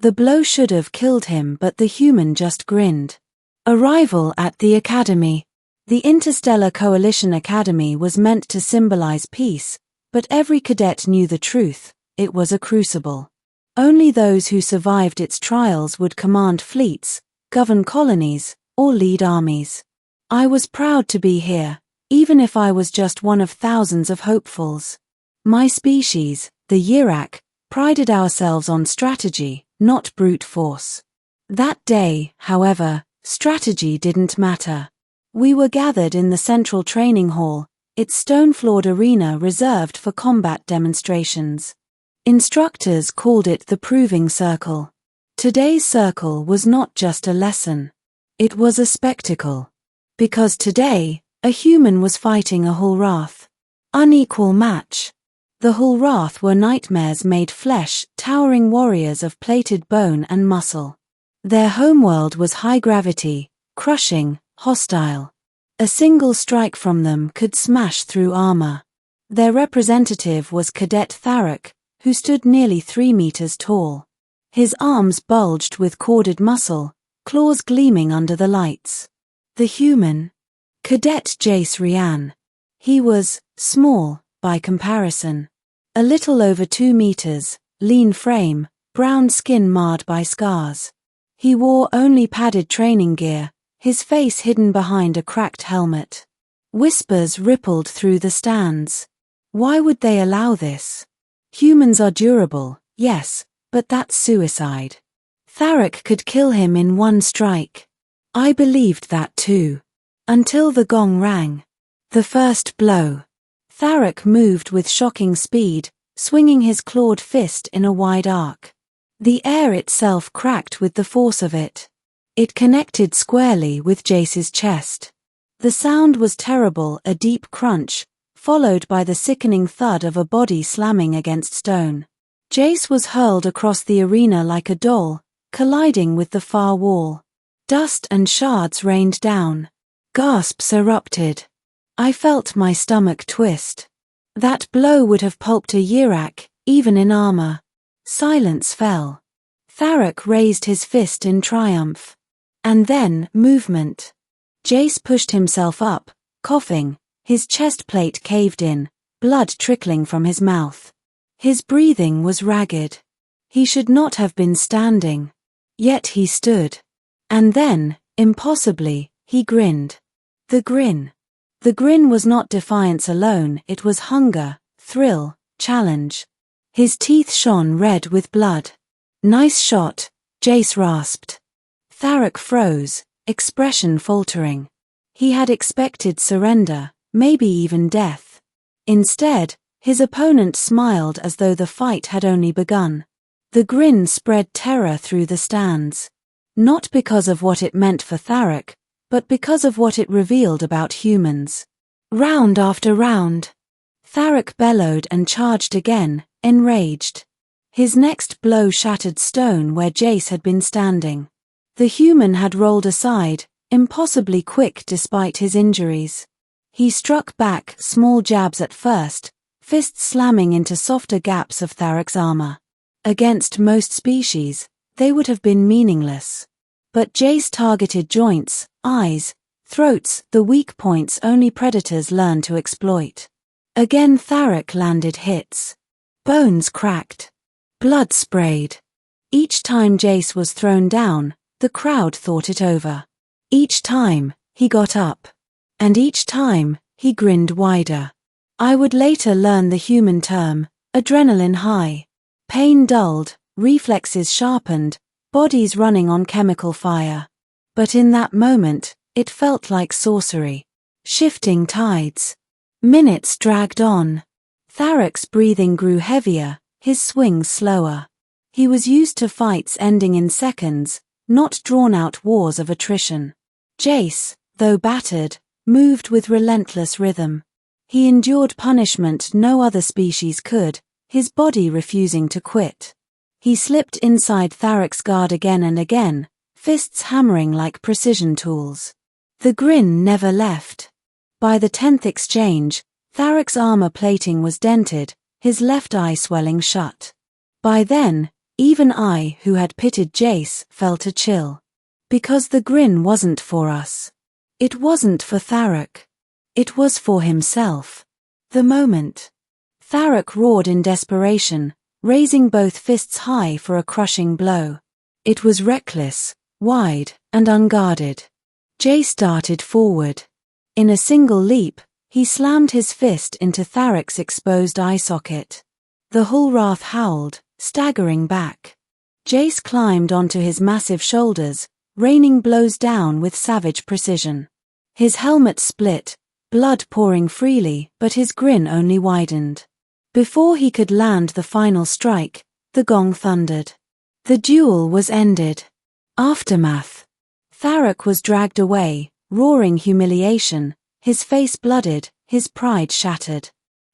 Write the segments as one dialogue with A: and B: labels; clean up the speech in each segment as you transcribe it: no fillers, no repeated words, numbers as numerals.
A: The blow should have killed him, but the human just grinned. Arrival at the Academy. The Interstellar Coalition Academy was meant to symbolize peace, but every cadet knew the truth: it was a crucible. Only those who survived its trials would command fleets, govern colonies, or lead armies. I was proud to be here, even if I was just one of thousands of hopefuls. My species, the Yirak, prided ourselves on strategy, not brute force. That day, however, strategy didn't matter. We were gathered in the central training hall, its stone-floored arena reserved for combat demonstrations. Instructors called it the Proving Circle. Today's circle was not just a lesson. It was a spectacle. Because today, a human was fighting a Hulrath. Unequal match. The Hulrath were nightmares made flesh, towering warriors of plated bone and muscle. Their homeworld was high gravity, crushing, hostile. A single strike from them could smash through armor. Their representative was Cadet Tharok, who stood nearly 3 meters tall. His arms bulged with corded muscle, claws gleaming under the lights. The human. Cadet Jace Ryan. He was small, by comparison. A little over 2 meters, lean frame, brown skin marred by scars. He wore only padded training gear, his face hidden behind a cracked helmet. Whispers rippled through the stands. Why would they allow this? Humans are durable, yes, but that's suicide. Tharok could kill him in one strike. I believed that too. Until the gong rang. The first blow. Tharok moved with shocking speed, swinging his clawed fist in a wide arc. The air itself cracked with the force of it. It connected squarely with Jace's chest. The sound was terrible, a deep crunch, followed by the sickening thud of a body slamming against stone. Jace was hurled across the arena like a doll, colliding with the far wall. Dust and shards rained down. Gasps erupted. I felt my stomach twist. That blow would have pulped a Yirak, even in armor. Silence fell. Tharok raised his fist in triumph. And then, movement. Jace pushed himself up, coughing. His chest plate caved in, blood trickling from his mouth. His breathing was ragged. He should not have been standing. Yet he stood. And then, impossibly, he grinned. The grin. The grin was not defiance alone, it was hunger, thrill, challenge. His teeth shone red with blood. Nice shot, Jace rasped. Tharok froze, expression faltering. He had expected surrender, maybe even death. Instead, his opponent smiled as though the fight had only begun. The grin spread terror through the stands. Not because of what it meant for Tharok, but because of what it revealed about humans. Round after round. Tharok bellowed and charged again, enraged. His next blow shattered stone where Jace had been standing. The human had rolled aside, impossibly quick despite his injuries. He struck back, small jabs at first, fists slamming into softer gaps of Tharok's armor. Against most species, they would have been meaningless. But Jace targeted joints, eyes, throats, the weak points only predators learn to exploit. Again Tharok landed hits. Bones cracked. Blood sprayed. Each time Jace was thrown down, the crowd thought it over. Each time, he got up. And each time, he grinned wider. I would later learn the human term, adrenaline high. Pain dulled, reflexes sharpened, bodies running on chemical fire. But in that moment, it felt like sorcery. Shifting tides. Minutes dragged on. Tharok's breathing grew heavier, his swings slower. He was used to fights ending in seconds, not drawn-out wars of attrition. Jace, though battered, moved with relentless rhythm. He endured punishment no other species could, his body refusing to quit. He slipped inside Tharok's guard again and again, fists hammering like precision tools. The grin never left. By the 10th exchange, Tharok's armor plating was dented, his left eye swelling shut. By then, Even I, who had pitied Jace, felt a chill. Because the grin wasn't for us. It wasn't for Tharok. It was for himself. The moment. Tharok roared in desperation, raising both fists high for a crushing blow. It was reckless, wide, and unguarded. Jace darted forward. In a single leap, he slammed his fist into Tharok's exposed eye socket. The Hulrath howled, staggering back. Jace climbed onto his massive shoulders, raining blows down with savage precision. His helmet split, blood pouring freely, but his grin only widened. Before he could land the final strike, the gong thundered. The duel was ended. Aftermath. Tharok was dragged away, roaring humiliation, his face blooded, his pride shattered.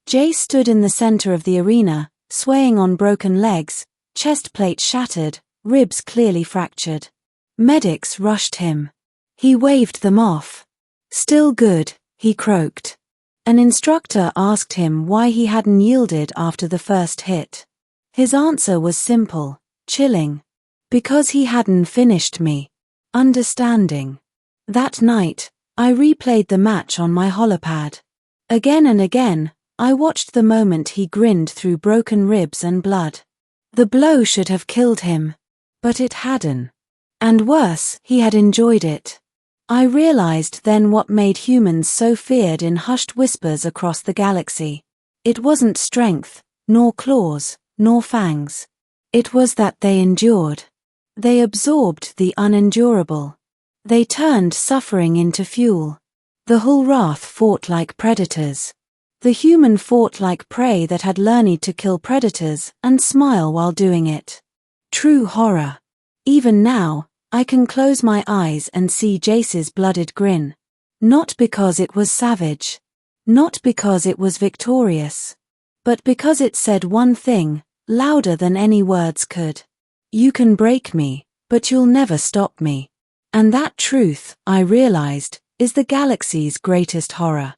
A: Jace stood in the center of the arena, swaying on broken legs, chestplate shattered, ribs clearly fractured. Medics rushed him. He waved them off. Still good, he croaked. An instructor asked him why he hadn't yielded after the first hit. His answer was simple, chilling. Because he hadn't finished me. Understanding. That night, I replayed the match on my holopad. Again and again, I watched the moment he grinned through broken ribs and blood. The blow should have killed him. But it hadn't. And worse, he had enjoyed it. I realized then what made humans so feared in hushed whispers across the galaxy. It wasn't strength, nor claws, nor fangs. It was that they endured. They absorbed the unendurable. They turned suffering into fuel. The Hulrath fought like predators. The human fought like prey that had learned to kill predators and smile while doing it. True horror. Even now, I can close my eyes and see Jace's blooded grin. Not because it was savage. Not because it was victorious. But because it said one thing, louder than any words could. You can break me, but you'll never stop me. And that truth, I realized, is the galaxy's greatest horror.